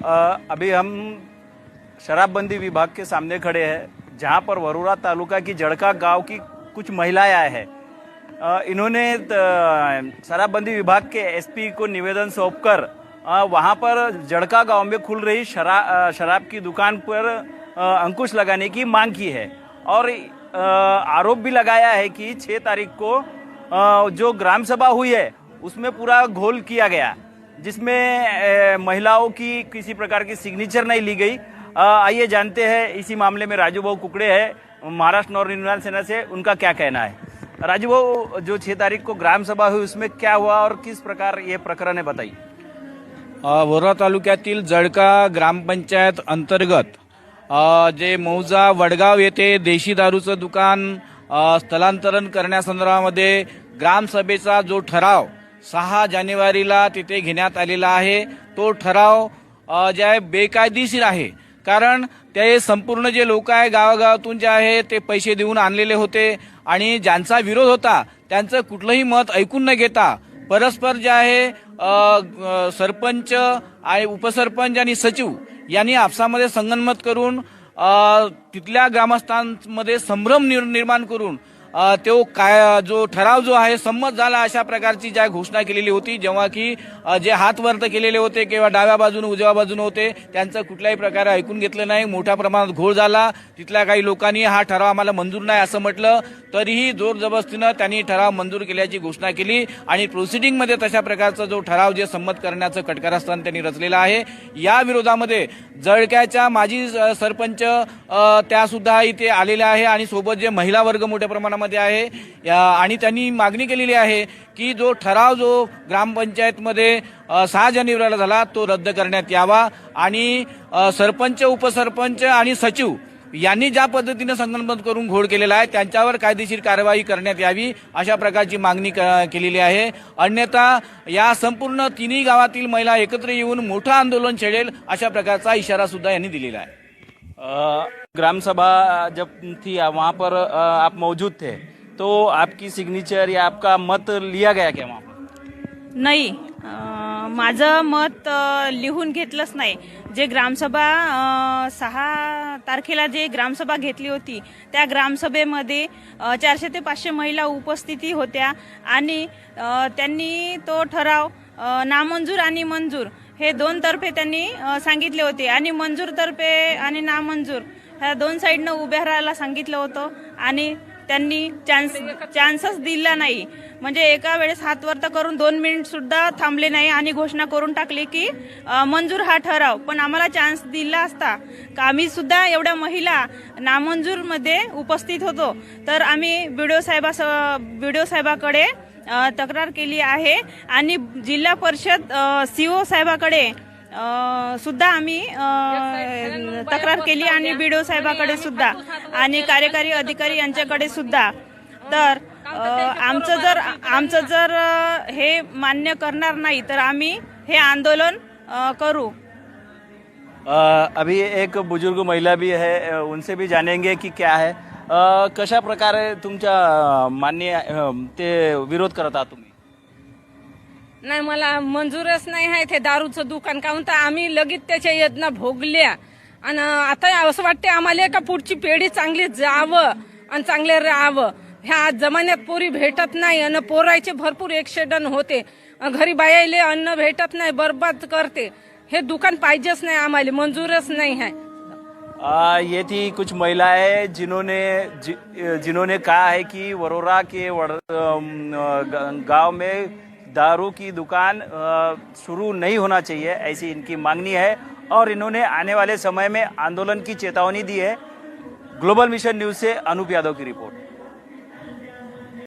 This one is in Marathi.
अभी हम शराबबंदी विभाग के सामने खड़े हैं, जहां पर वरोरा तालुका की जड़का गांव की कुछ महिलाएं आए हैं। इन्होंने शराबबंदी विभाग के एसपी को निवेदन सौंपकर वहां पर जड़का गांव में खुल रही शराब की दुकान पर अंकुश लगाने की मांग की है और आरोप भी लगाया है कि 6 तारीख को जो ग्राम सभा हुई है उसमें पूरा घोल किया गया, जिसमें महिलाओं की किसी प्रकार की सिग्नेचर नहीं ली गई। आइए जानते हैं इसी मामले में राजू भाऊ कुकड़े हैं महाराष्ट्र नवनिर्माण सेना से, उनका क्या कहना है। राजू भाऊ, जो 6 तारीख को ग्राम सभा हुई उसमें क्या हुआ और किस प्रकार ये प्रकरण है, बताइए। वरोरा तालुक्यातील जळका ग्रामपंचायत अंतर्गत जे मौजा वडगाव येथे देशी दारूचं दुकान स्थलांतरण करण्यासंदर्भामध्ये ग्रामसभेचा जो ठराव 6 जानेवारीला तिथे घेण्यात आलेला आहे, तो ठराव जे आहे बेकायदेशीर आहे। कारण ते संपूर्ण जे लोक आहे गावागावातून जे आहे ते पैसे देऊन आणलेले होते आणि ज्यांचा विरोध होता त्यांचं कुठलंही मत ऐकून न घेता परस्पर जे आहे सरपंच आणि उपसरपंच आणि सचिव यांनी आपसामध्ये संगनमत करून तिथल्या ग्रामस्थांमध्ये संभ्रम निर्माण करून तो काय जो ठराव जो आहे संमत झाला अशा प्रकारची ज्या घोषणा केलेली होती। जेव्हा की जे हात वरत केलेले होते किंवा डाव्या बाजूने उजव्या बाजूने होते त्यांचं कुठल्याही प्रकारे ऐकून घेतलं नाही। मोठ्या प्रमाणात घोळ झाला। तिथल्या काही लोकांनी हा ठराव आम्हाला मंजूर नाही असं म्हटलं, तरीही जोर जबरदस्तीने त्यांनी ठराव मंजूर केल्याची घोषणा केली आणि प्रोसिडिंग मध्ये तशा प्रकारचा जो ठराव जे संमत करण्याचं कटकारस्थान त्यांनी रचलेलं आहे। या विरोधामध्ये जळक्याच्या माजी सरपंच त्या सुद्धा इथे आलेल्या आहे आणि सोबत जे महिला वर्ग मोठ्या प्रमाणामध्ये आहे आणि त्यांनी मागणी केलेली आहे की जो ठराव जो ग्रामपंचायतमध्ये 6 जानेवारीला झाला तो रद्द करण्यात यावा आणि सरपंच उपसरपंच आणि सचिव यांनी ज्या पद्धतीने संगनमत करून घोळ केलेला आहे त्यांच्यावर कायदेशीर कारवाई करण्यात यावी अशा प्रकारची मागणी केलेली आहे। अन्यथा या संपूर्ण तिन्ही गावातील महिला एकत्र येऊन मोठं आंदोलन छेडेल अशा प्रकारचा इशारा सुद्धा यांनी दिलेला आहे। ग्राम सभा जब थी वहाँ पर आप मौजूद थे, तो आपकी सिग्नेचर या आपका मत लिया गया क्या वहाँ पर? नाही, माझं मत लिहून घेतलंच नाही। जे ग्रामसभा 6 तारखेला जे ग्रामसभा घेतली होती त्या ग्रामसभेमध्ये 400 ते 500 महिला उपस्थिती होत्या आणि त्यांनी तो ठराव नामंजूर आणि मंजूर हे 2 तर्फे त्यांनी सांगितले होते आणि मंजूर तर्फे आणि नामंजूर ह्या 2 साइडनं उभ्या राहायला सांगितलं होतं आणि त्यांनी चान्सच दिला नाही। म्हणजे एका वेळेस हात वरती करून 2 मिनिट सुद्धा थांबले नाही आणि घोषणा करून टाकली की मंजूर हा ठराव। पण आम्हाला चान्स दिला असता का आम्ही सुद्धा एवढ्या महिला नामंजूर मध्ये उपस्थित होतो तर आम्ही बीडीओ साहेबाकडे तक्रार केली आहे आणि जिल्हा परिषद सीओ साहेबाकडे सुद्धा आम्ही तक्रार केली आणि बीडीओ साहेबाकडे सुद्धा आणि कार्यकारी अधिकारी यांच्याकडे सुद्धा। तर आमचं जर हे मान्य करणार नाही तर आम्ही हे आंदोलन करू। अभी एक बुजुर्ग महिला भी है, उनसे भी जानेंगे कि क्या है, कशा प्रकारे तुमच्या मान्य ते विरोध करत आहात तुम्ही? नाही, मला मंजूरच नाही आहे ते दारूचं दुकान, काहून तर आम्ही लगेच त्याच्या यत्न भोगल्या आणि आता असं वाटते आम्हाला का पुढची पिढी चांगली जावं आणि चांगले राहावं। ह्या जमान्यात पोरी भेटत नाही आणि पोरायचे भरपूर ॲक्सिडेंट होते, घरी बायाले अन्न भेटत नाही, बर्बाद करते। हे दुकान पाहिजेच नाही, आम्हाला मंजूरच नाही आहे। ये थी कुछ महिलाएं जिन्होंने कहा है कि वरोरा के गांव में दारू की दुकान शुरू नहीं होना चाहिए, ऐसी इनकी मांगनी है और इन्होंने आने वाले समय में आंदोलन की चेतावनी दी है। ग्लोबल मिशन न्यूज से अनूप यादव की रिपोर्ट।